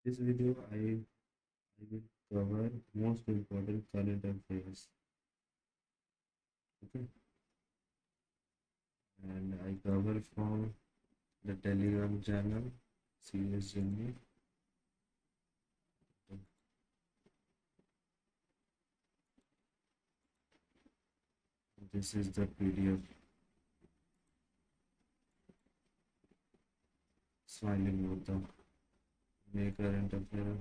This video I will cover most important current affairs. Okay, and I cover from the Telegram channel, Serious Journey. This is the PDF. Smiling with the May current affair.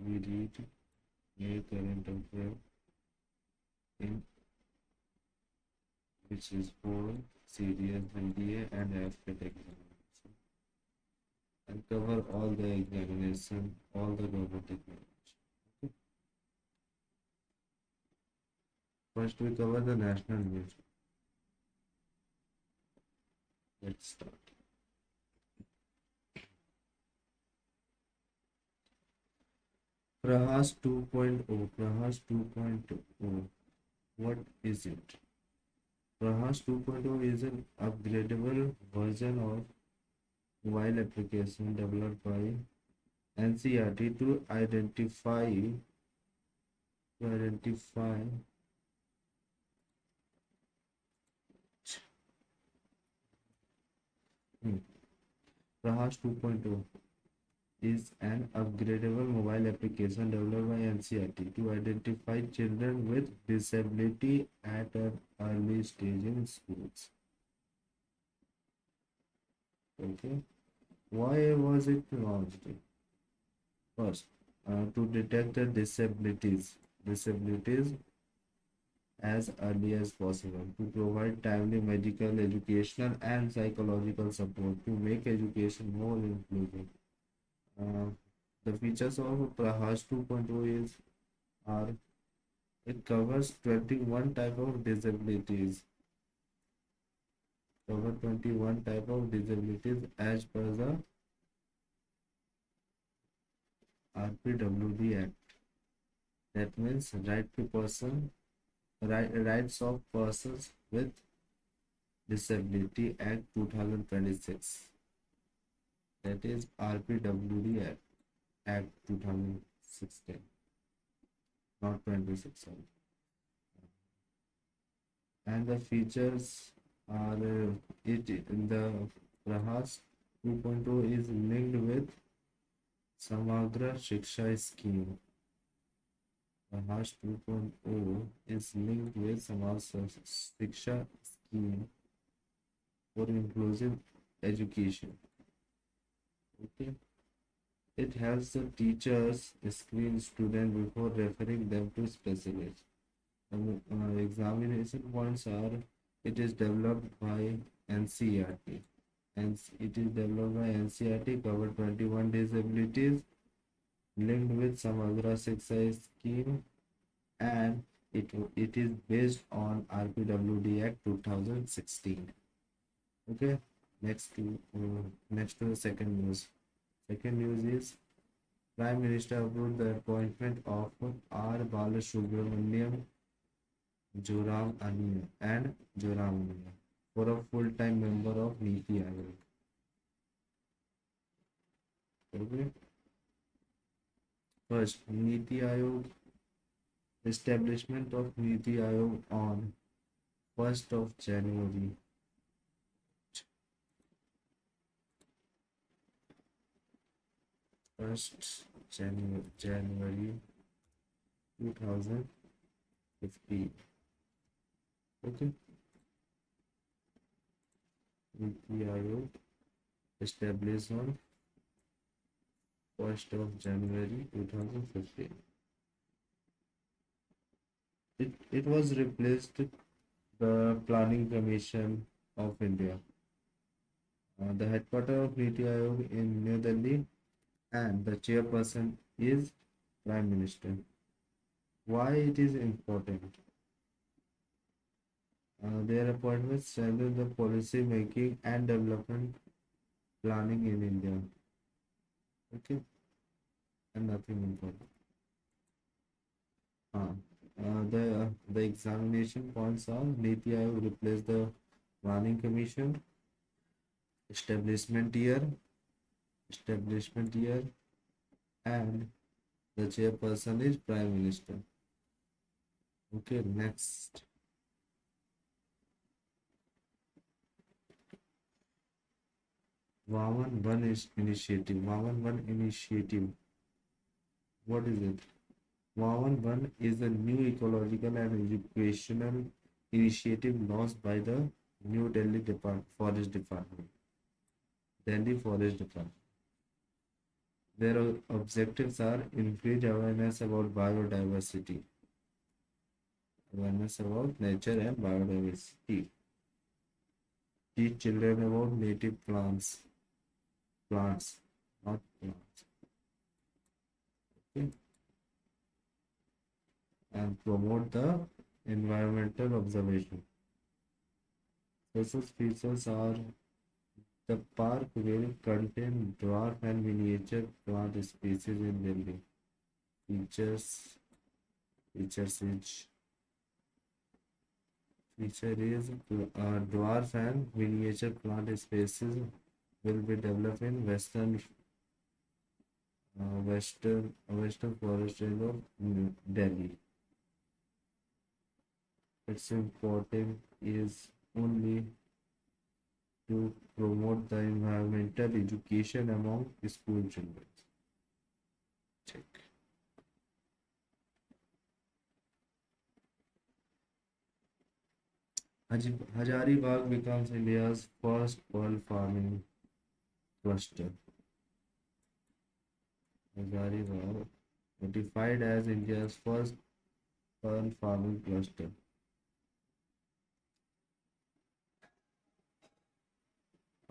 We read May current affair in which is for serious NDA and AFCAT examination, and cover all the examination, all the government examination. Okay. First we cover the national news. Let's start. Prahas 2.0. Prahas 2.0. What is it? Prahas 2.0 is an upgradable version of mobile application developed by NCRT to identify Prahas 2.0 is an upgradable mobile application developed by NCRT to identify children with disability at an early stage in schools. Okay, why was it launched? First, to detect the disabilities as early as possible, to provide timely medical, educational, and psychological support, to make education more inclusive. Uh, the features of Prahas 2.0 is are it covers 21 type of disabilities. Cover 21 type of disabilities as per the RPWD Act. That means rights of persons with disability Act 2026. That is RPWD Act 2016, not 26. And the features are it in the Prahas 2.0 is linked with Samagra Shiksha Scheme. Prahas 2.0 is linked with Samagra Shiksha Scheme for inclusive education. Okay. It helps the teachers screen students before referring them to specialists. Examination points are it is developed by NCRT and it is developed by NCRT, cover 21 disabilities linked with Samagra Shiksha scheme, and it is based on RPWD Act 2016. Okay, next to the second news. Second news is Prime Minister approved the appointment of R. Balasubramaniam Joram and Joramania for a full-time member of Niti Aayog. Okay. First, Niti Aayog, establishment of Niti Aayog on 1st of January 2015. Okay. Niti Aayog established on 1st of January 2015. It was replaced the Planning Commission of India. The headquarters of Niti Aayog in New Delhi, and the chairperson is Prime Minister. Why it is important? Their appointments strengthen the policy making and development planning in India. Okay, and nothing important. The examination points are Niti Aayog replace the Planning Commission, establishment year, and the chairperson is Prime Minister. Okay, next. Vaman One is initiative. Vaman One initiative. What is it? Vaman One is a new ecological and educational initiative launched by the New Delhi Forest Department. Delhi Forest Department. Their objectives are increase awareness about nature and biodiversity, teach children about native plants, not plants, okay, and promote the environmental observation. Special features are the park will contain dwarf and miniature plant species in Delhi. Features which feature is dwarf and miniature plant species will be developed in western forest range of Delhi. Its important is only to promote the environmental education among school children. Check. Hazaribagh becomes India's first pearl farming cluster. Hazaribagh notified as India's first pearl farming cluster.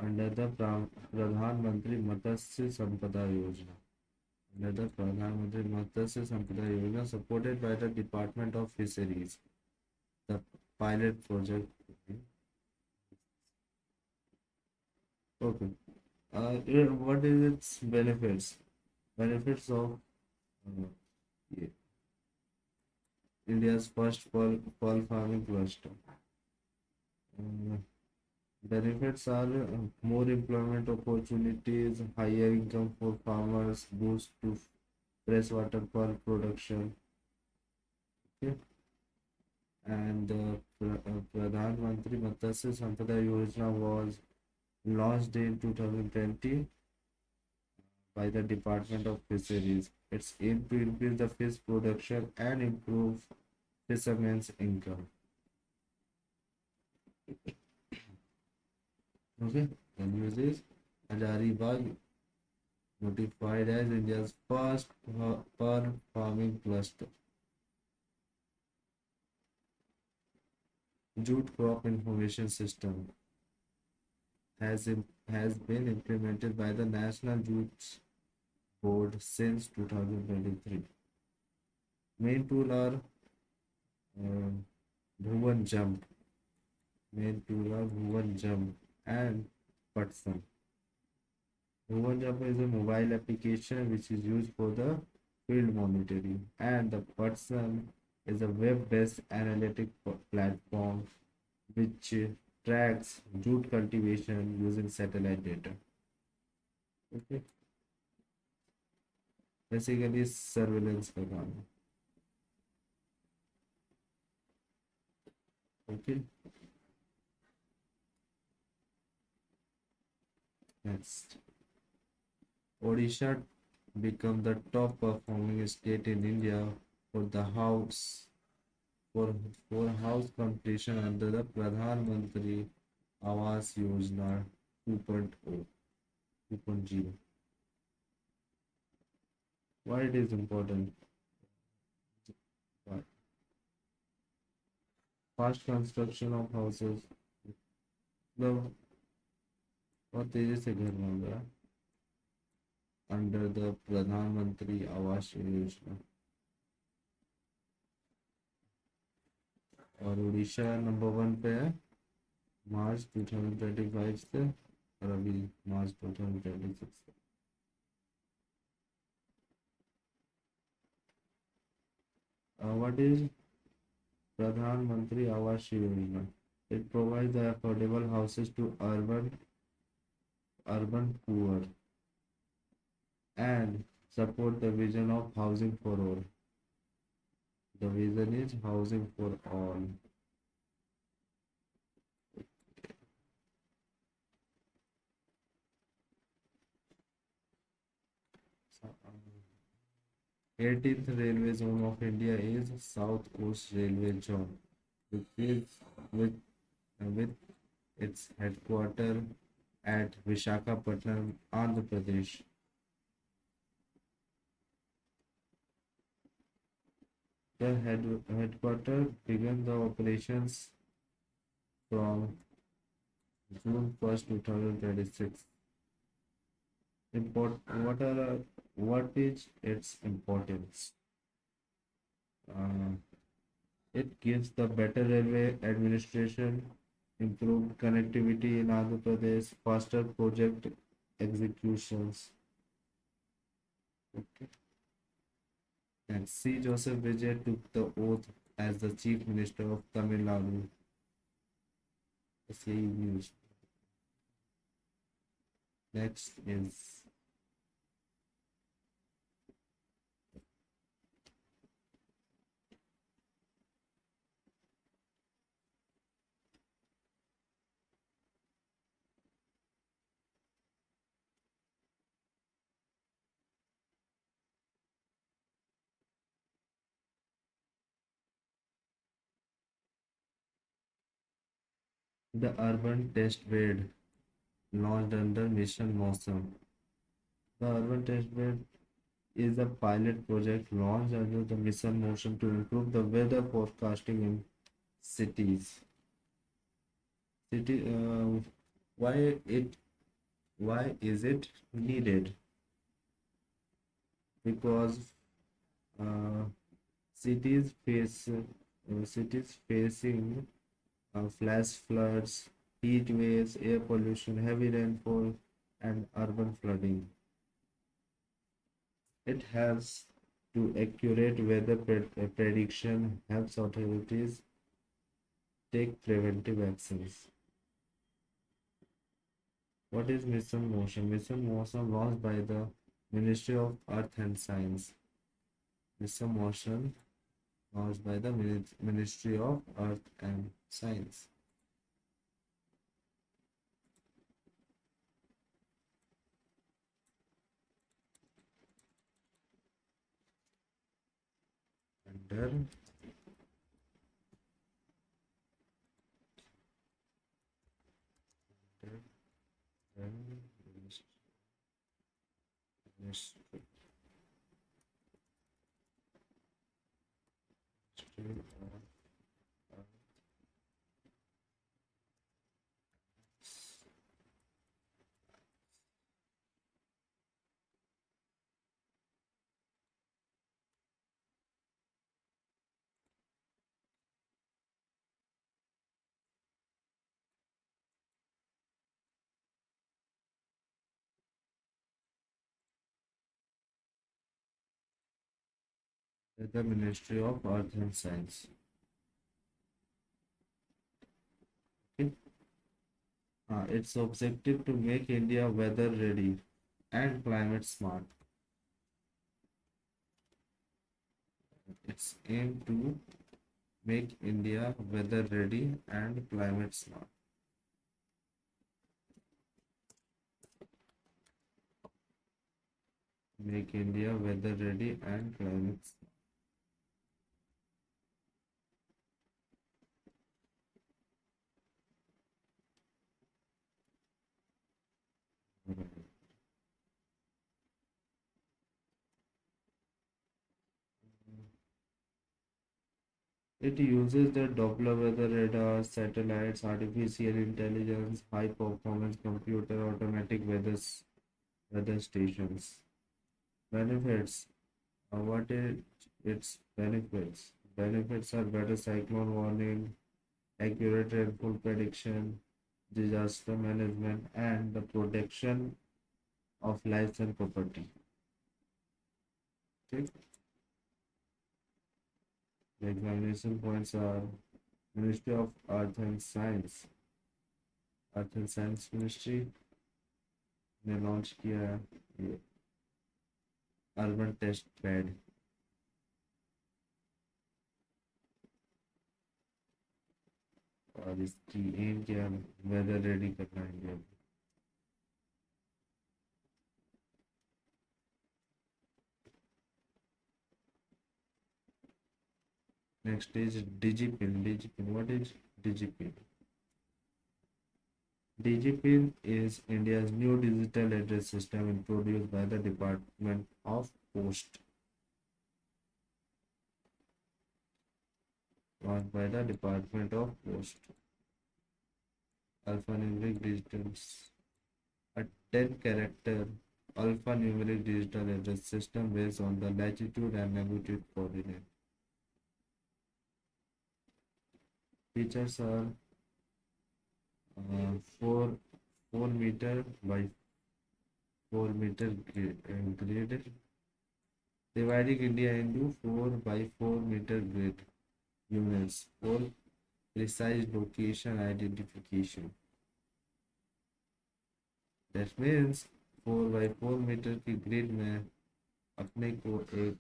Under the Pradhan Mantri Matsya Sampada Yojana. Under the Pradhan Mantri Matsya Sampada Yojana supported by the Department of Fisheries. The pilot project. Okay. What is its benefits? Benefits of yeah, India's first pearl farming cluster. Uh, Benefits are more employment opportunities, higher income for farmers, boost to freshwater pearl production. Okay. And Pradhan Mantri Matsya Sampada Yojana was launched in 2020 by the Department of Fisheries. Its aim to increase the fish production and improve fishermen's income. Okay, the news is Hazaribagh notified as India's first pearl farming cluster. JUT crop information system has been implemented by the National Jute Board since 2023. Main tool are uh, Bhuvan Jump, and Patsan. Bhuvan Jump is a mobile application which is used for the field monitoring, and the Patsan is a web-based analytic platform which tracks jute cultivation using satellite data. Okay, basically surveillance का काम है. Okay, next. Odisha become the top performing state in India for the house completion under the Pradhan Mantri Awas Yojana 2.0. Why it is important? Why? Fast construction of houses. मतलब बहुत तेजी से घर बन रहा है अंडर द प्रधानमंत्री आवास योजना. और उड़ीसा नंबर 1 पे है मार्च 2025 से और अभी मार्च 2026 से. What is Pradhan Mantri Awas Yojana? It provides the affordable houses to urban poor and support the vision of housing for all. The vision is housing for all. So, 18th railway zone of India is South Coast Railway Zone, which is with, with its headquarters at Visakhapatnam, Andhra Pradesh. The headquarters began the operations from June 1st, 2026. What is its importance? Uh, it gives the better railway administration, improved connectivity in Andhra Pradesh, faster project executions. Okay. And C. Joseph Vijay took the oath as the Chief Minister of Tamil Nadu. SAE News. Next is the urban test bed launched under Mission Mosam. The urban test bed is a pilot project launched under the Mission Motion to improve the weather forecasting in cities. City, why it why is it needed? Because uh, cities facing flash floods, heat waves, air pollution, heavy rainfall, and urban flooding. It helps to accurate weather prediction, helps authorities take preventive actions. What is Mission Motion? Mission Motion launched by the Ministry of Earth and Science. Mission Motion launched by the Ministry of Earth and Science. Under Ministry of the Ministry of Earth and Science. Okay. Its objective to make India weather ready and climate smart. Its aim to make India weather ready and climate smart. Make India weather ready and climate smart. It uses the Doppler weather radar, satellites, artificial intelligence, high performance computer, automatic weather stations. Benefits. What is its benefits? Benefits are better cyclone warning, accurate rainfall prediction, disaster management, and the protection of lives and property. Okay. The examination points are Ministry of Earth and Science. Earth and science ministry ने launch किया है ये urban test bed. और इसकी M क्या, weather ready करना है India. Next is DIGIPIN. DIGIPIN, what is DIGIPIN? DGPIN is India's new digital address system introduced by the Department of Post. Launched by the Department of Post. Alphanumeric digital, a 10-character alphanumeric digital address system based on the latitude and longitude coordinate. Features are 4 meter by 4 meter grid, dividing India into 4 by 4 meter grid units for precise location identification. That means 4 by 4 metre की grid में अपने को एक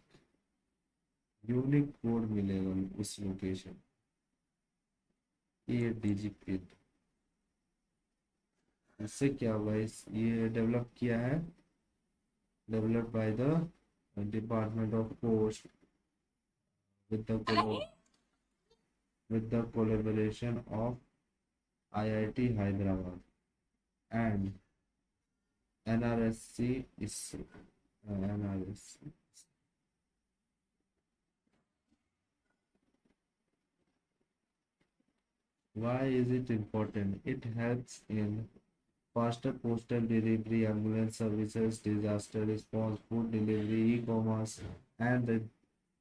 unique code मिलेगा उस location. ये डिजिपिन, इससे क्या हुआ, इस ये डेवलप किया है, developed by the department of post with the with the collaboration of IIT Hyderabad and NRSC is NRSC. Why is it important? It helps in faster postal delivery, ambulance services, disaster response, food delivery, e-commerce, and the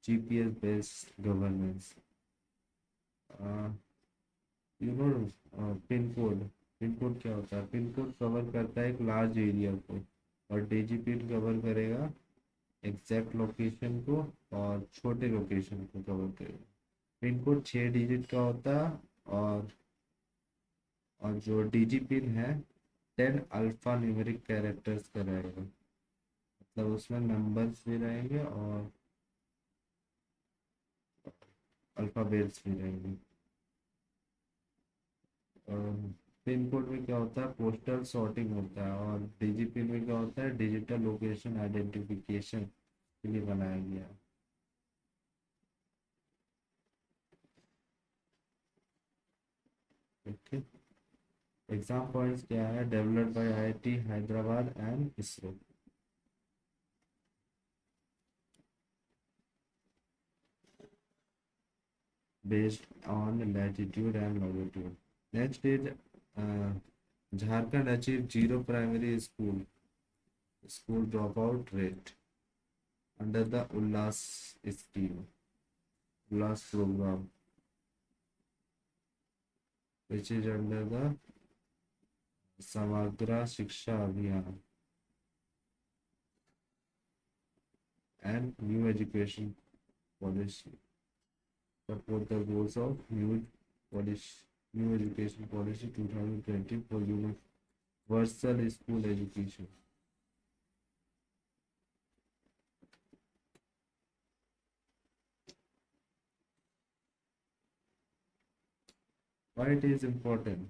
GPS-based governance. Uh, pin code, pin code क्या होता है? Pin code cover करता है एक large area को, और DIGIPIN cover करेगा exact location को और छोटे लोकेशन को कवर करेगा। पिन कोड 6 डिजिट का होता है, और जो डिजिपिन है 10 अल्फा न्यूमेरिक कैरेक्टर्स का रहेगा, मतलब उसमें नंबर्स भी रहेंगे और अल्फ़ाबेट्स भी रहेंगे। पिन कोड में क्या होता है? पोस्टल सॉर्टिंग होता है, और डिजिपिन में क्या होता है? डिजिटल लोकेशन आइडेंटिफिकेशन के लिए बनाया गया। ओके, एग्जाम पॉइंट्स क्या है? Developed by IIT Hyderabad and ISRO. based on latitude and longitude. Next is Jharkhand achieved zero primary school dropout rate under the Ullas scheme, Ullas program, which is under the Samagra Shiksha Abhiyan and new education policy. Support the goals of new education policy 2020 for universal school education. Why it is important?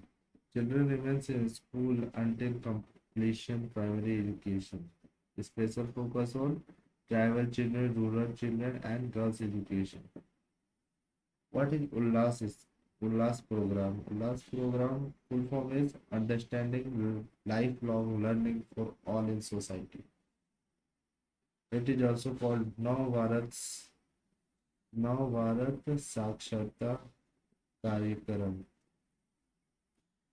Children remain in school until completion primary education. Special focus on tribal children, rural children, and girls education. What is Ullas? Ullas program. Ullas program full form is understanding lifelong learning for all in society. It is also called Nav Bharat Saksharta Karyakram.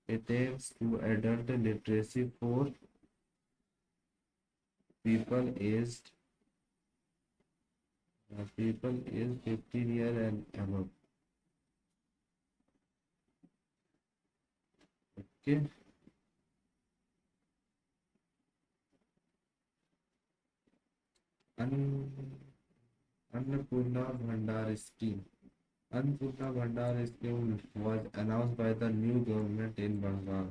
It aims to adult literacy for people aged 15 years and above. Okay. Annapurna Bhandar scheme. Annapurna Bhandar scheme was announced by the new government in Bengal.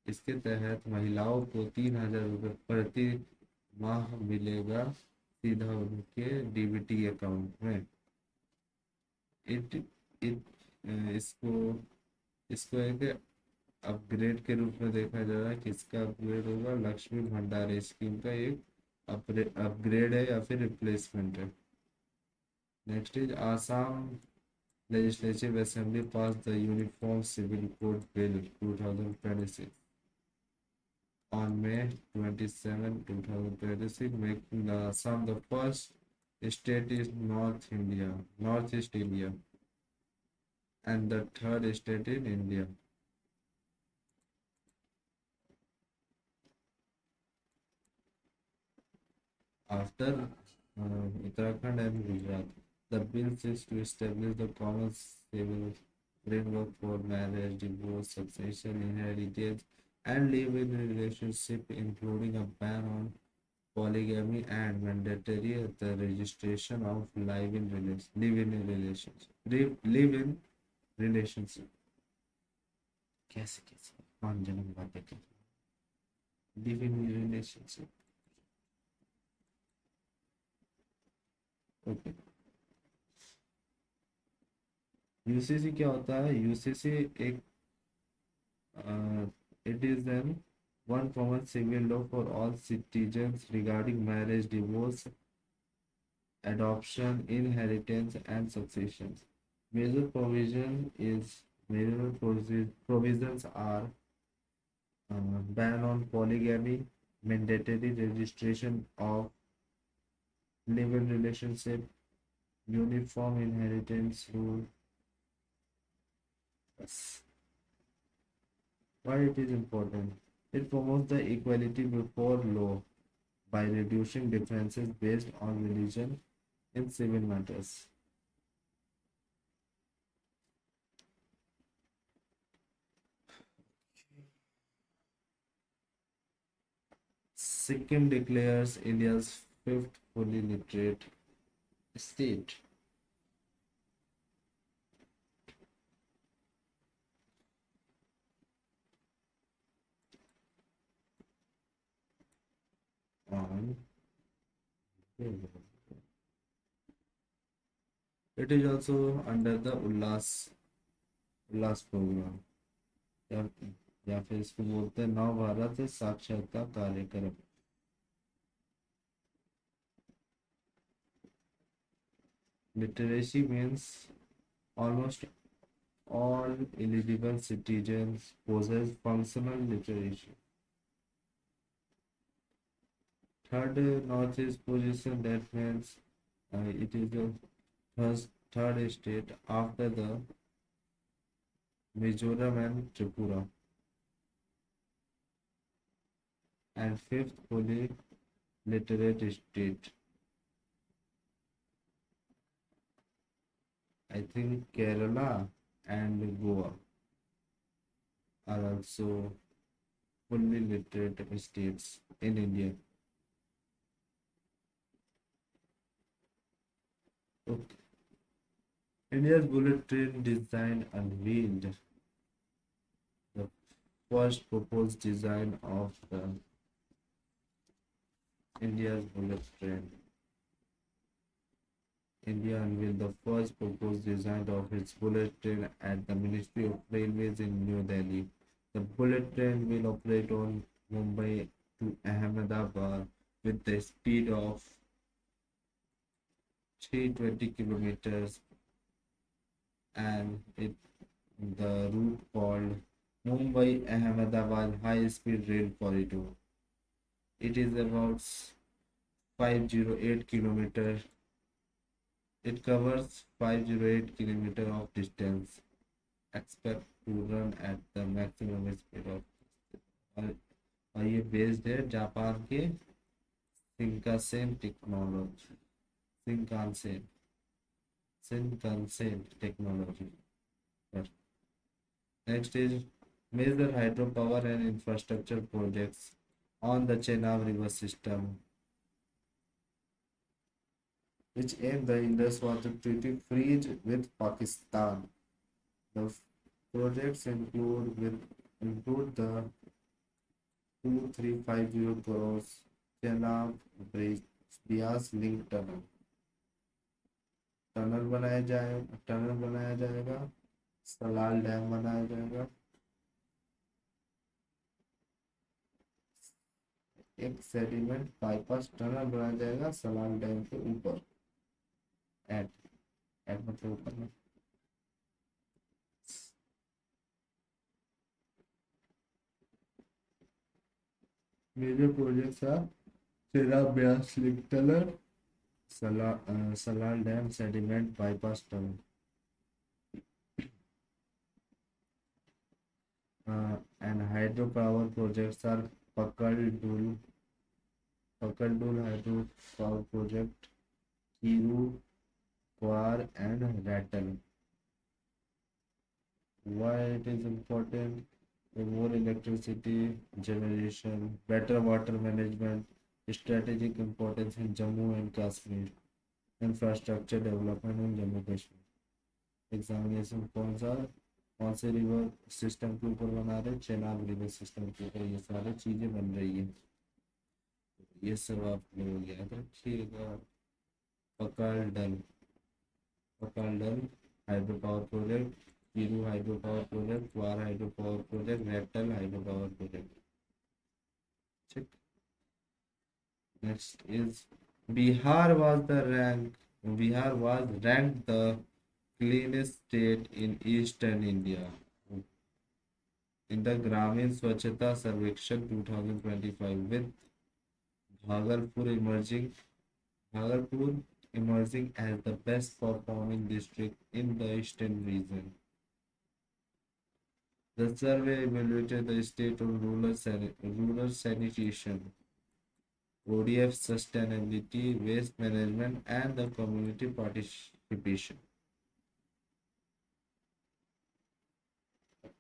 इसके तहत महिलाओं को 3,000 रुपये प्रति माह मिलेगा सीधा उनके डीबीटी अकाउंट में। इट इट इसको इसको एक अपग्रेड के रूप में देखा जा रहा है। किसका अपग्रेड होगा? लक्ष्मी भंडार स्कीम का एक अपग्रेड है या फिर रिप्लेसमेंट है। Next is Assam legislative assembly pass the uniform civil code bill 2026 on May 27, 2026, making the Assam the first state is Northeast India, and the third state in India. After Uttarakhand and Gujarat, the bill seeks to establish the common civil framework for marriage, divorce, succession, inheritance, and live-in relationship, including a ban on polygamy and mandatory the registration of live-in relationship, live-in relationship. कैसे कैसे कौन जन्म बातें कर लिव-in relationship? Okay. UCC क्या होता है? UCC एक it is an one common civil law for all citizens regarding marriage, divorce, adoption, inheritance, and succession. Major provision is provisions are ban on polygamy, mandatory registration of live-in relationship, uniform inheritance rule. Yes. Why it is important? It promotes the equality before law by reducing differences based on religion in civil matters. Sikkim declares India's fifth fully literate state. On it is also under the Ullas program, या, या फिर इसको बोलते हैं नव भारत साक्षरता कार्यक्रम। Literacy means almost all eligible citizens possess functional literacy. Third, Northeast position, that means it is the third state after the Mizoram and Tripura, and fifth fully literate state. I think Kerala and Goa are also fully literate states in India. Okay. India's bullet train design unveiled. The first proposed design of the India's bullet train. India unveiled the first proposed design of its bullet train at the Ministry of Railways in New Delhi. The bullet train will operate on Mumbai to Ahmedabad with the speed of 320 kilometers, and the route called Mumbai Ahmedabad High Speed Rail Corridor. It is about 508 kilometers. It covers 508 kilometers of distance. Expect to run at the maximum speed of और ये based है Japan के सिंकासेन technology सिंकानसेन सिंकानसेन technology पर। Next is major hydropower and infrastructure projects on the Chenab River system, which aim the Indus Water Treaty freeze with Pakistan. The projects include the 2350 crores Chenab Bridge Beas link tunnel, tunnel बनाया जाएगा। Salal dam बनाया जाएगा। एक sediment bypass tunnel बनाया जाएगा Salal dam के ऊपर। Eight eight मतलब ऊपर में। मेजर प्रोजेक्ट्स आर तेरा Beas link tunnel, Salal dam sediment bypass tunnel, and hydropower projects are Pakal Dul Hydro Power Project, Kiru, Kwar, and Rattle. Why it is important? More electricity generation, better water management, strategic importance in Jammu and Kashmir, infrastructure development in Jammu Kashmir. Examination कौन से river system के ऊपर बना रहे, Chenab river system के ऊपर ये सारी चीजें बन रही है। ये सब आप लोग याद रखिएगा। Pakal Dul Pakal Dul hydro power project, Kiru hydro power project, Kwar hydro power project, Ratle hydro power project. ठीक। Next is Bihar was the rank Bihar was ranked the cleanest state in eastern India in the Gramin Swachhata Sarvekshan 2025 with Bhagalpur emerging Bhagalpur emerging as the best performing district in the eastern region. The survey evaluated the state of rural sanitation, ODF sustainability, waste management, and the community participation. The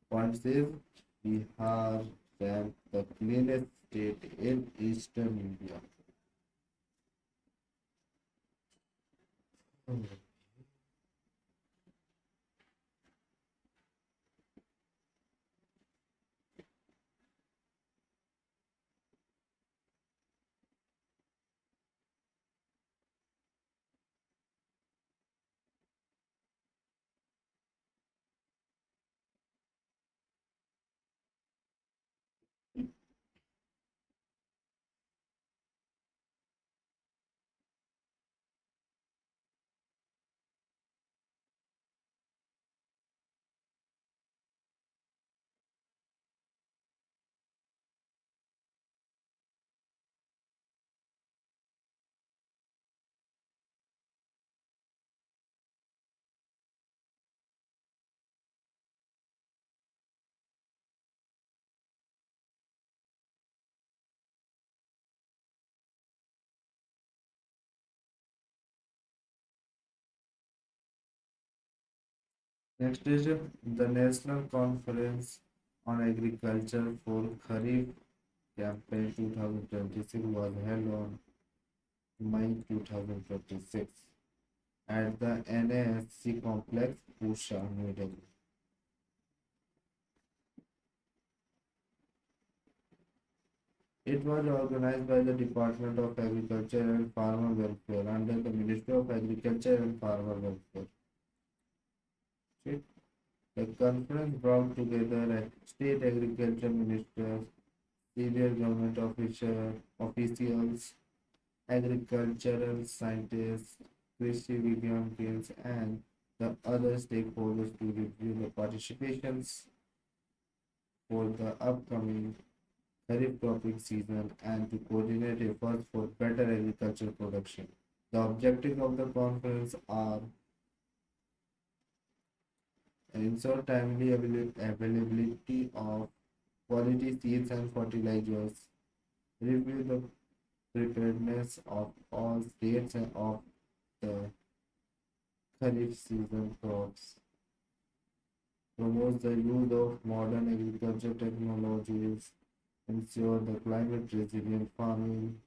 points is Bihar ranked the cleanest state in eastern India. Next is the National Conference on Agriculture for Kharif campaign 2026 was held on May 2026 at the NASC complex, Pusha, New Delhi. It was organized by the Department of Agriculture and Farmer Welfare under the Ministry of Agriculture and Farmer Welfare. Okay. The conference brought together state agriculture ministers, senior government officials, agricultural scientists, Krishi Vigyan teams, and the other stakeholders to review the participations for the upcoming Kharif cropping season and to coordinate efforts for better agricultural production. The objective of the conference are ensure timely availability of quality seeds and fertilizers, review the preparedness of all states and of the Kharif season crops, promotes the use of modern agriculture technologies, ensure the climate resilient farming,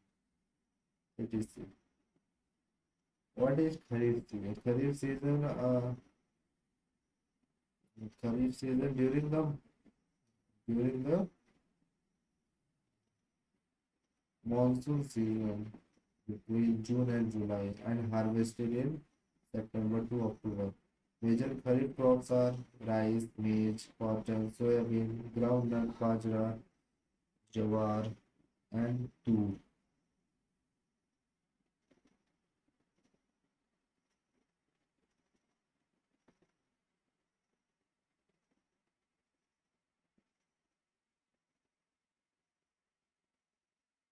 etc. What is Kharif season? Kharif season during the monsoon season between June and July and harvested in September to October. Major kharif crops are rice, maize, cotton, soybean, groundnut, bajra, jawar, and tur.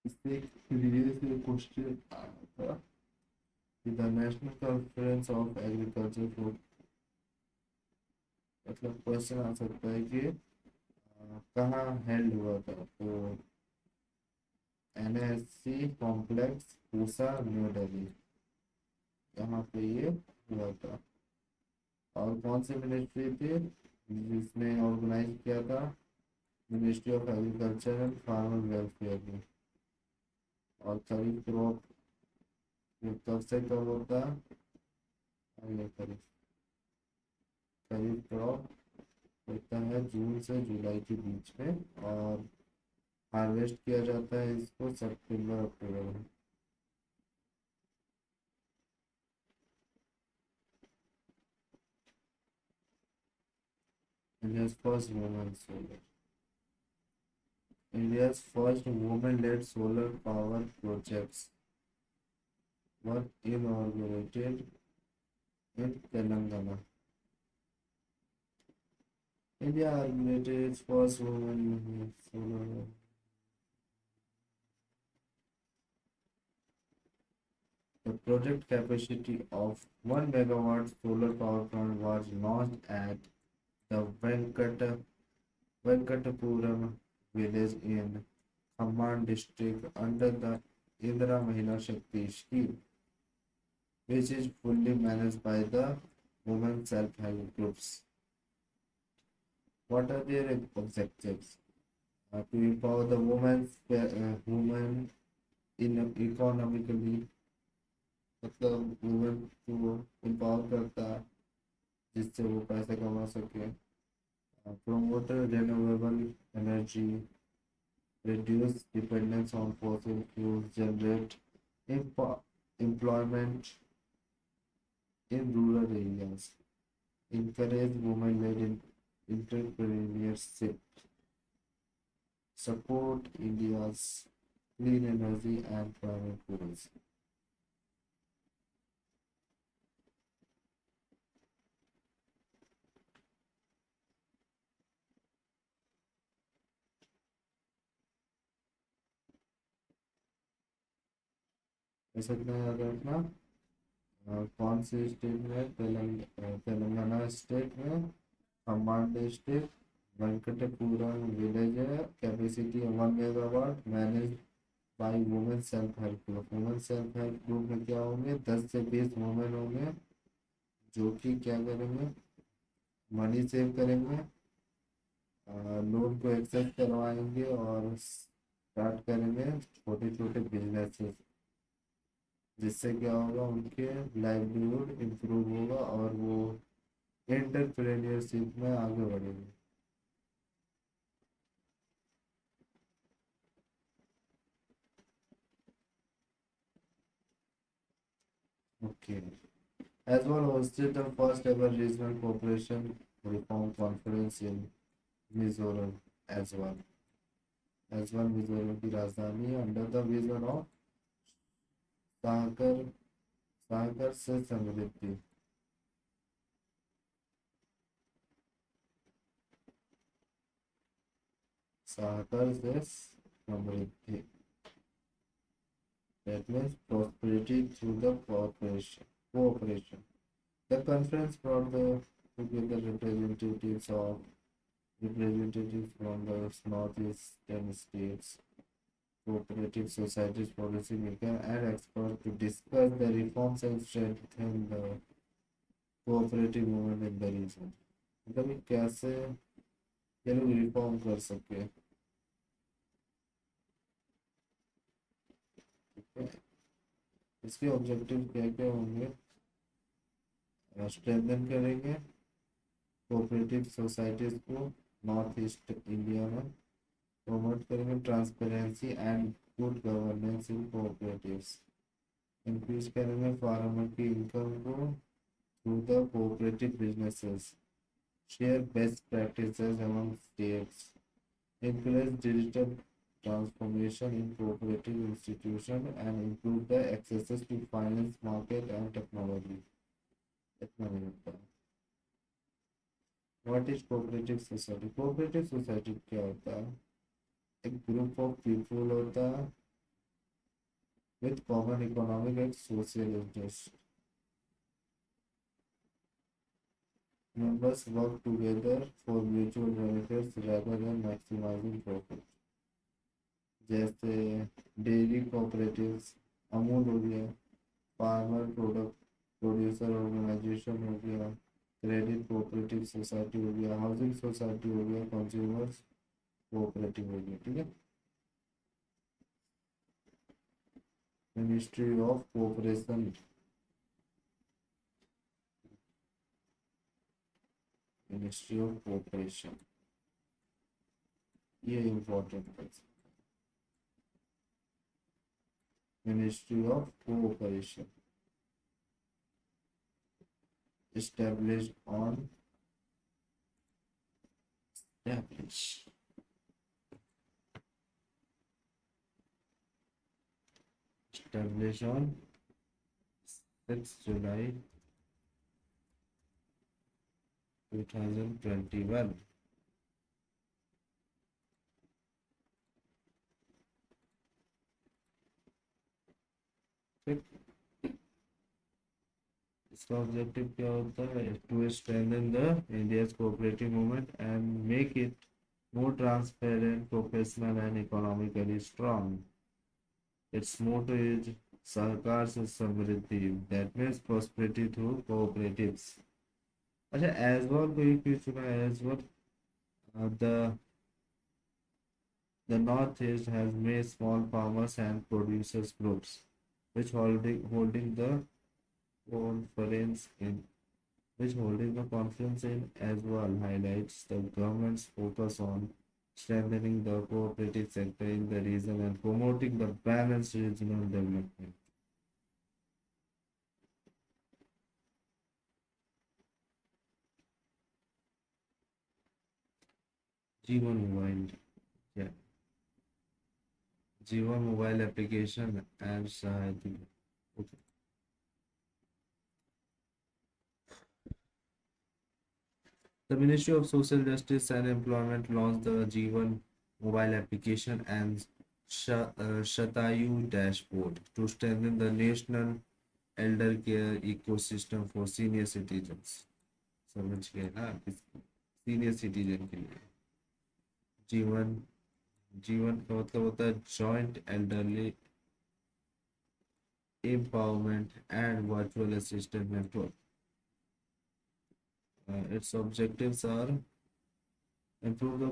इससे previous question आया था कि the National Conference of Agriculture for मतलब question आ सकता है कि कहाँ held हुआ था तो NSC complex Pusa new Delhi यहाँ पे ये हुआ था और कौन सी मिनिस्ट्री थी जिसने ऑर्गेनाइज किया था ministry of agriculture and farmer welfare में और खरीफ क्रॉप ये कब से कब होता है और ये खरीफ क्रॉप होता है जून से जुलाई के बीच में और हार्वेस्ट किया जाता है इसको सितंबर अक्टूबर में India's first woman solar. India's first woman-led solar power projects were inaugurated in Telangana. India inaugurated its first woman solar. The project capacity of 1 megawatt solar power plant was launched at the Venkatapuram village in Khammam district under the Indra Mahila Shakti scheme, which is fully managed by the women self-help groups. What are their objectives? To empower the women in economically मतलब women को empower करता है जिससे वो पैसे कमा सके promote renewable energy reduce dependence on fossil fuels generate employment in rural areas encourage women-led entrepreneurship support India's clean energy and climate goals. ऐसा इतना याद रखना कौन से स्टेट में तेलंगाना स्टेट में खम्बान डिस्ट्रिक्ट वेंकटपुरम विलेज है capacity 1 megawatt manage by women self help group women self help group में क्या होंगे 10 से 20 वुमेन होंगे जो कि क्या करेंगे मनी सेव करेंगे लोन को एक्सेप्ट करवाएंगे और स्टार्ट करेंगे छोटे छोटे बिजनेसेस जिससे क्या होगा उनके लाइवलीहुड इम्प्रूव होगा और वो एंटरप्रेन्योरशिप में आगे बढ़ेंगे okay as well hosted the first ever regional cooperation reform conference in Mizoram as well Mizoram की राजधानी अंडर द विजन ऑफ सहकर सहकर से समृद्धि सहकर से समृद्धि that means prosperity through the cooperation. The conference brought together representatives from the northeastern states, cooperative societies, policymakers, and experts to discuss the reforms and strengthen the cooperative movement in the region. मतलब ये कैसे ये लोग reform कर सके इसके objective क्या क्या होंगे स्ट्रेंथन करेंगे कोऑपरेटिव सोसाइटीज को नॉर्थ ईस्ट इंडिया में प्रमोट करेंगे transparency and good governance in cooperatives, increase करेंगे फार्मर की इनकम को through the cooperative businesses, share best practices among states, encourage digital transformation in cooperative institutions, and improve the access to finance, market, and technology. इतना नहीं होता। What is cooperative society? Cooperative society क्या होता है? एक group of people होता है with common economic and social interests. Members work together for mutual benefits rather than maximizing profit. जैसे डेयरी कोऑपरेटिव्स, अमूल हो गया, फार्मर प्रोडक्ट प्रोड्यूसर ऑर्गेनाइजेशन हो गया, क्रेडिट कोऑपरेटिव सोसाइटी हो गया, हाउसिंग सोसाइटी हो गया, कंज्यूमर्स कोऑपरेटिव हो गया। ठीक है। Ministry of cooperation, ministry of cooperation, ये इम्पोर्टेंट है। Ministry of cooperation established on establish established on 6 July 2021। ठीक, इसका ऑब्जेक्टिव क्या होता है? To strengthen the India's cooperative movement and make it more transparent, professional, and economically strong. Its motto is Sahkar se Samriddhi, that means prosperity through cooperatives. अच्छा, as well कोई क्यों चुना? as well the northeast has made small farmers and producers groups, which holding the conference in which holding the conference in as well highlights the government's focus on strengthening the cooperative sector in the region and promoting the balanced regional development. जीवन mobile क्या? जीवन mobile application and सहायता। Okay. The Ministry of Social Justice and Employment launched the Jeevan mobile application and Shatayu dashboard to strengthen the national elder care ecosystem for senior citizens. समझ गए ना? Senior citizen के लिए जीवन, जीवन का मतलब होता है joint elderly empowerment and virtual assistant network. Its objectives are improve the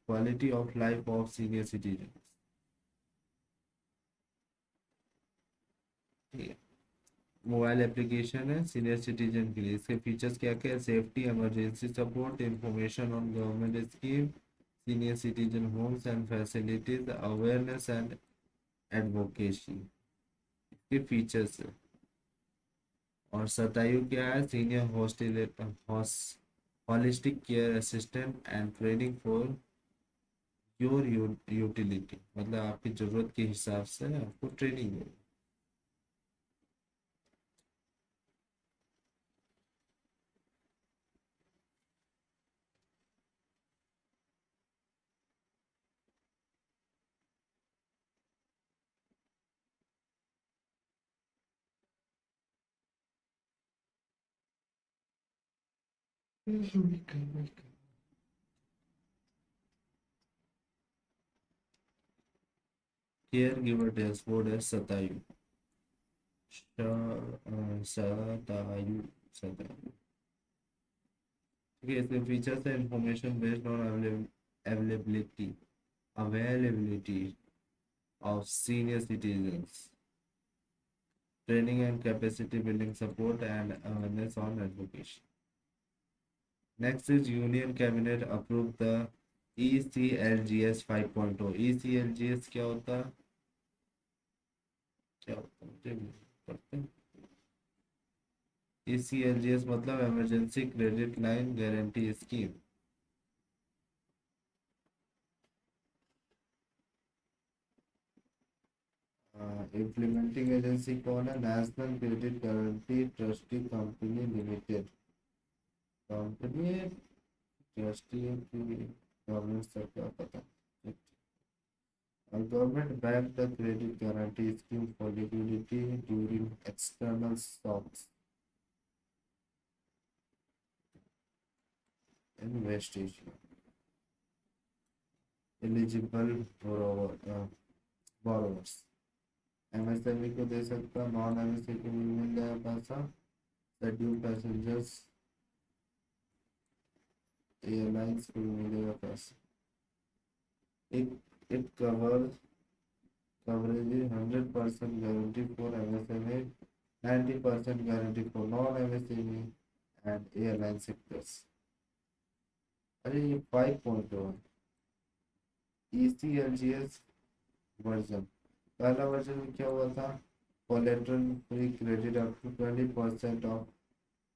quality of life of senior citizens. Mobile application है सीनियर सिटीजन के लिए। इसके फीचर्स क्या क्या है? Safety, emergency support, information on government scheme, senior citizen homes and facilities, awareness and advocacy. इसके features है। और सतायु क्या है? Senior holistic care assistant and training for your utility, मतलब आपकी जरूरत के हिसाब से आपको ट्रेनिंग देगा। केयर गिवर डैशबोर्ड है सतायु। सतायु सतायु। ठीक है, इसके फीचर्स है information based on availability availability of senior citizens, training and capacity building support and awareness on education. Next is Union Cabinet approved the ECLGS 5.0। ECLGS क्या होता है? क्या होता है मुझे नहीं पता। ECLGS मतलब emergency credit line guarantee scheme. Implementing agency कौन है? National credit guarantee trustee company limited. Company trustee की गवर्नमेंट से क्या पता। Government backed the credit guarantee scheme for liquidity during external shocks in West Asia. Eligible borrowers MSME को दे सकता, non MSME को मिल जाएगा पैसा, शेड्यूल पैसेंजर्स एयरलाइंस को मिलेगा पैसा। It covers coverage is 100% guarantee for MSME, 90% guarantee for non-MSME and airline sectors। अरे ये 5.1 ECLGS वर्जन। पहला वर्जन में क्या हुआ था? Collateral free credit up to 20% of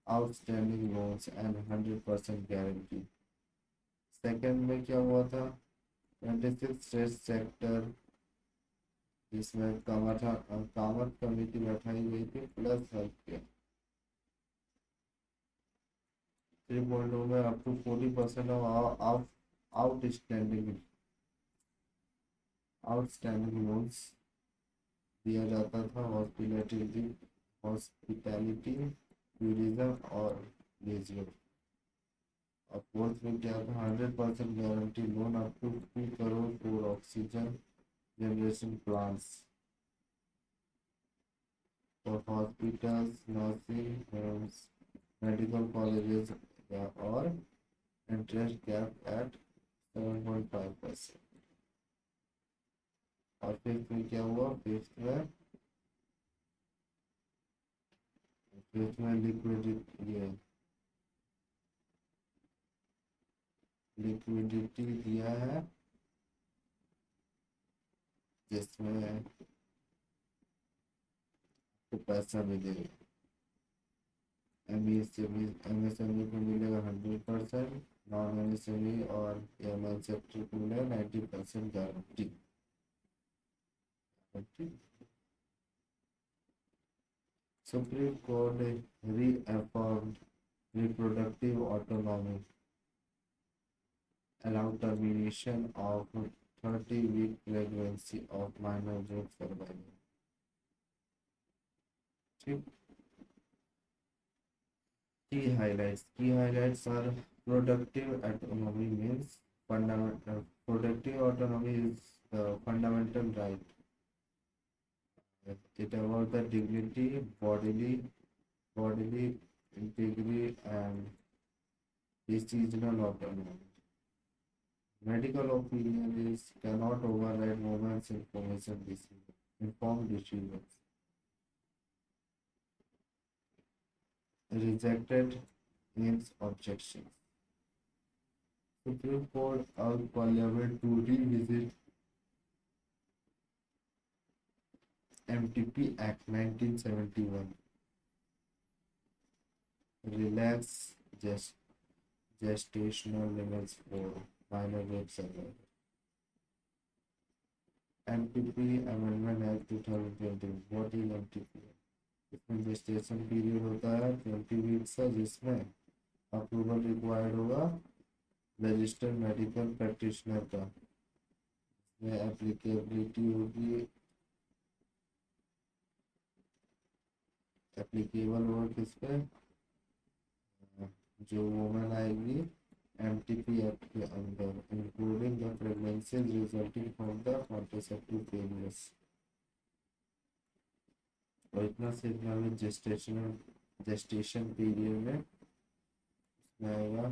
outstanding loans and 100% guarantee. Second में क्या हुआ था? 26 स्टेट सेक्टर, जिसमें कामत कमेटी बैठाई गई थी, प्लस हेल्थ केयर। 3.0 में up to 40% of outstanding loans दिया जाता था। हॉस्पिटैलिटी, टूरिज्म और लेजर। और फोर्थ में क्या था? 100% guarantee loan up to 2 crore for oxygen generation plants for hospitals, nursing homes, medical colleges, और इंटरेस्ट कैप एट 7.5%। और फिफ्थ में क्या हुआ? फिफ्थ में लिक्विडिटी दिया है, जिसमें तो पैसा मिलेगा। एमएसएमई को मिलेगा 100%, नॉन एमएसएमई और एयरलाइन सेक्टर को मिलेगा 90% guarantee. Supreme court reaffirmed reproductive autonomy, allowed termination of 30-week pregnancy of minor rape survivor। ठीक। Key highlights are productive autonomy means fundamental. Productive autonomy is the fundamental right. It about the dignity, bodily integrity, and decisional autonomy. Medical opinion is cannot override women's informed decisions. Rejected aims objections. Supreme Court urged Parliament to revisit MTP Act 1971, relax gestational limits for minor rape survivors. MTP Amendment Act 2020। What is MTP? इसमें gestation period होता है 20 weeks का, जिसमें approval required होगा registered medical practitioner का। इसमें applicability होगी, applicable होगा किस पे? जो वुमेन आएगी एमटीपी एक्ट के अंदर, including the pregnancies resulting from the contraceptive failures. और इतना से इतना में जेस्टेशन पीरियड में आएगा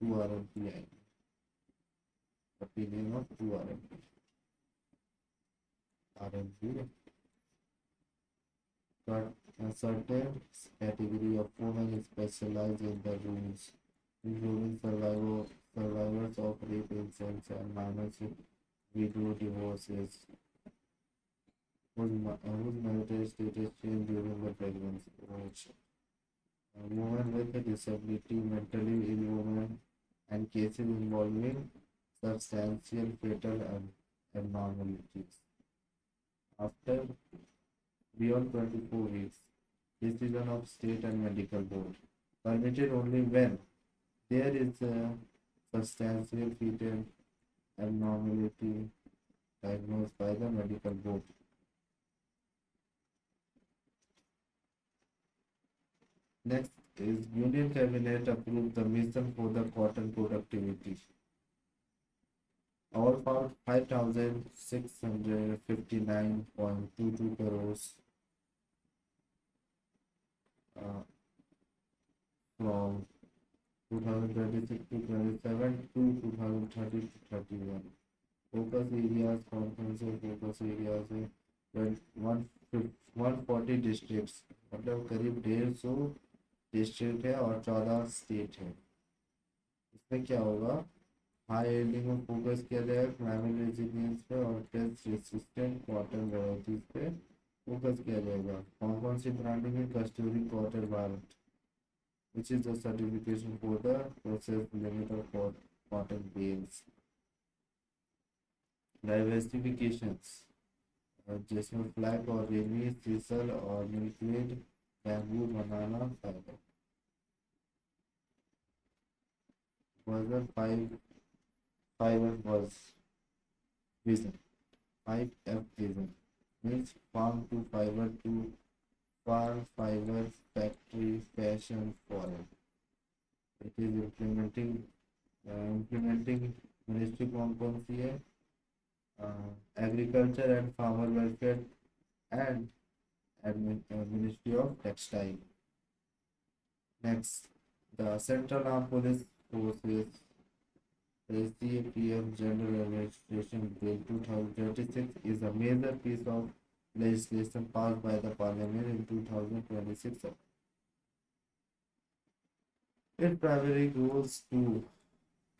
2 RMP आएगी, opinion of 2 RMP। But a certain category of women specialize in the rules, including survivors of rape incidents and minors widow divorces whose marital status changed during the pregnancy. Women with a disability, mentally ill women, and cases involving substantial fatal abnormalities. After beyond 24 weeks, decision of state and medical board. Permitted only when there is a substantial fetal abnormality diagnosed by the medical board. Next is Union Cabinet approved the mission for the cotton productivity. All found 5,659.22 crores uh, from 2026 to 27 to 2030 to 31. Focus areas, comprehensive focus areas है 140 districts मतलब करीब 150 district है और 14 state है। इसमें क्या होगा, high yielding में फोकस किया जाएगा, क्लाइमेट रेजिलियंस पे और पेस्ट रेसिस्टेंट कॉटन वैरायटीज पे फोकस किया जाएगा। कौन कौन सी ब्रांडिंग है, Kasturi cotton Bharat which is the certification for the process limit of cotton bales. Diversifications जिसमें फ्लैग और रेमी सीसल और milkweed bamboo banana fibre. Version 5 fiber was vision 5F vision means farm to fiber to farm fiber factory fashion foreign. It is implementing ministry कौन कौन सी है, agriculture and farmer welfare and ministry of textile. Next, the Central Armed Police Forces CAPF General Administration Bill 2036 is a major piece of legislation passed by the Parliament in 2026. It primarily goes to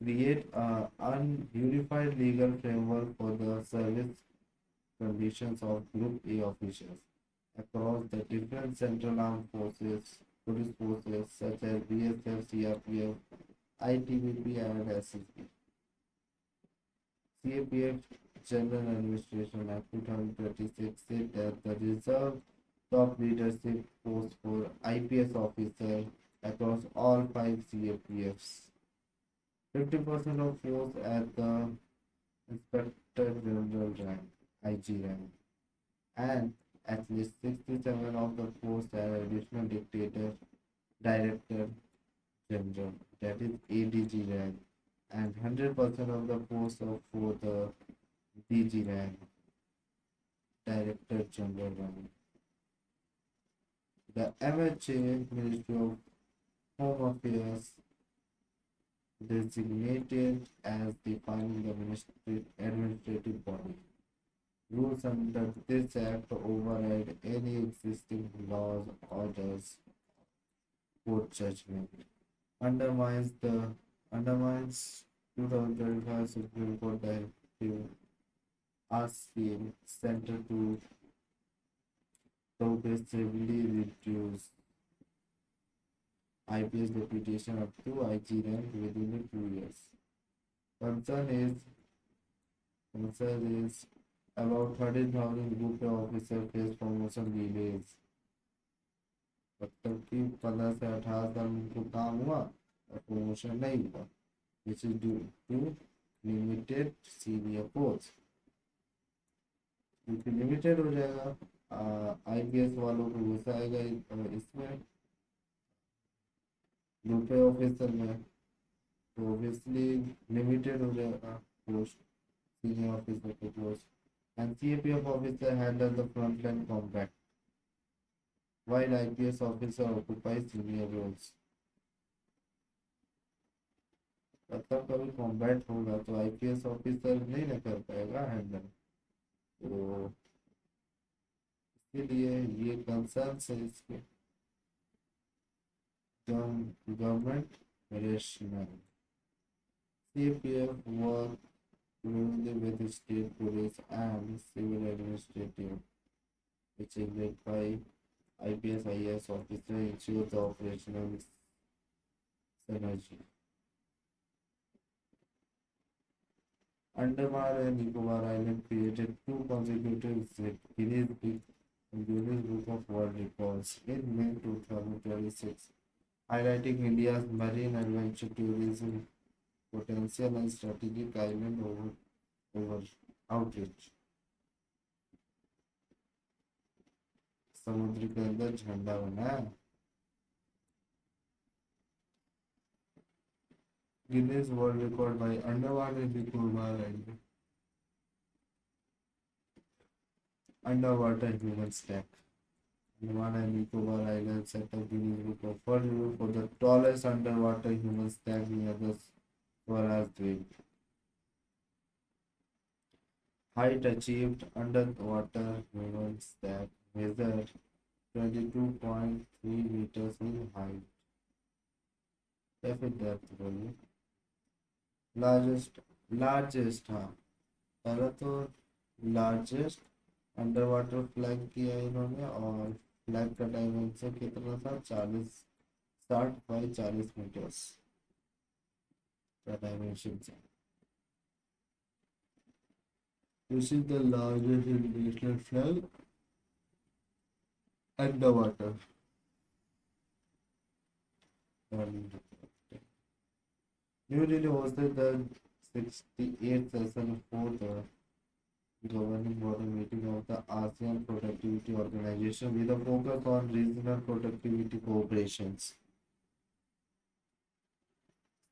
create an unified legal framework for the service conditions of Group A officers across the different central armed forces, police forces such as BSF, CRPF, ITBP, and SSB. CAPF General Administration Act 2026 said that the reserve top leadership post for IPS officers across all 5 CAPFs. 50% of force at the Inspector General rank, IG rank, and at least 67 of the force are additional Director General, that is ADG rank, and 100% of the post for the DG rank, Director General rank. The MHA, Ministry of Home Affairs, designated as defining the administrative body. Rules under this act override any existing laws, orders, court judgment. Undermines 2035 Supreme Court directive asking center to progressively reduce IPS deputation up to IG rank within 2 years. Concern is about 13,000 group officer face promotion delays. मतलब कि 15 से 18 साल उनको काम हुआ और promotion नहीं हुआ, which is due to limited senior post. क्योंकि लिमिटेड हो जाएगा IPS वालों को घुसा आएगा इसमें ग्रुप ऑफिसर में, तो ऑब्वियसली लिमिटेड हो जाएगा पोस्ट, सीनियर ऑफिसर के post. And CAPF officer handle the frontline combat, while IPS officer occupies senior roles. मतलब कभी कॉम्बैट होगा तो IPS ऑफिसर नहीं ना कर पाएगा हैंडल, तो इसलिए ये कंसर्न है इसके. Government rational CPF work closely with state police and civil administrative, which is led by IPS IS officer ensure the operational synergy. Andaman and Nicobar Island created two consecutive Guinness Book of World Records in May 2026, highlighting India's marine adventure tourism potential and strategic island over outreach. समुद्र के अंदर झंडा बना है. Guinness World Record by Andaman and Nicobar Island. Underwater human stack. Andaman and Nicobar Island set a Guinness Book of World Record for the tallest underwater human stack near the Swaraj द्वीप. Height achieved underwater human stack measured 22.3 meters in height. If depth value. Largest हाँ, पहला तो largest under water flag किया इन्होंने, और flag का dimension कितना था, 60 बाई 40 मीटर्स का डायमेंशन था. This is the largest international flag underwater. New Delhi hosted the 68th session for the governing body meeting of the ASEAN Productivity Organization with a focus on regional productivity cooperations.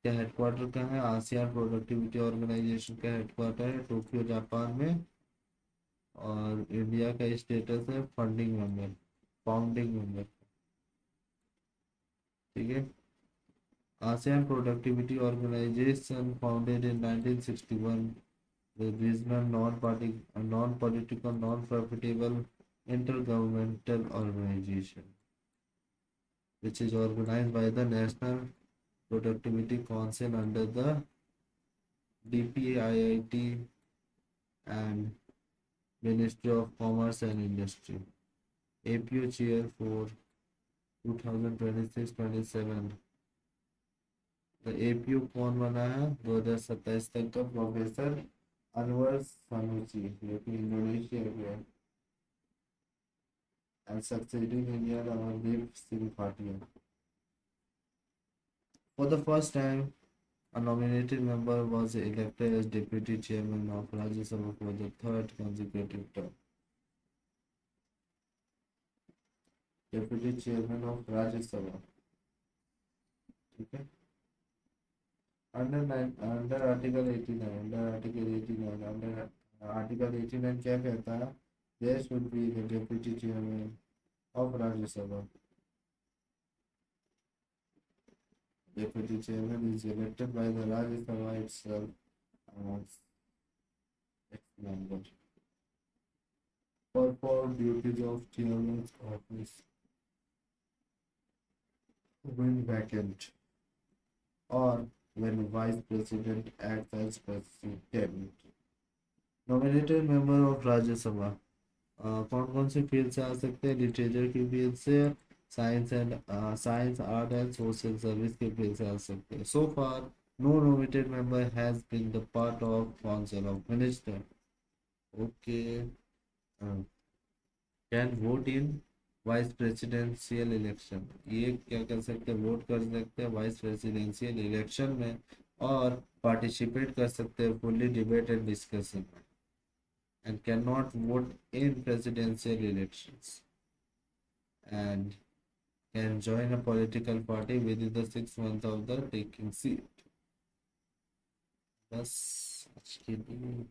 क्या headquarter कहाँ है? ASEAN productivity organisation का headquarter है Tokyo Japan में, और India का status है funding member, founding member. ठीक है. ASEAN Productivity Organization founded in 1961, the regional non-political, non-profitable intergovernmental organization, which is organized by the National Productivity Council under the DPIIT and Ministry of Commerce and Industry. APU chair for 2026-27. The APU कौन बना है 2027 तक का? Professor Anwar सानूसी, जो कि Indonesia के हैं, and succeeding India Amardeep Singh Bhatia. For the first time a nominated member was elected as deputy chairman of Rajya Sabha for the third consecutive term. Deputy chairman of Rajya Sabha. ठीक है. अंडर आर्टिकल 89 क्या कहता है? There should be the deputy chairman of Rajya Sabha. Deputy chairman is elected by the Rajya Sabha itself amongst its members. Perform duties of chairman's office when vacant, or when vice president acts as president. Nominated member of राज्य सभा कौन कौन से field से आ सकते हैं? Literature की फील्ड से, science art and social service के फील्ड से आ सकते हैं. So far no nominated member has been the part of council of minister. Okay. Can vote in vice presidential election. ये क्या कर सकते हैं? वोट कर सकते हैं वाइस प्रेसिडेंशियल इलेक्शन में, और पार्टिसिपेट कर सकते हैं फुल्ली डिबेट एंड डिस्कशन में, and can not vote in presidential elections, and can join a political party with in the 6 months of the taking seat. बस आज के लिए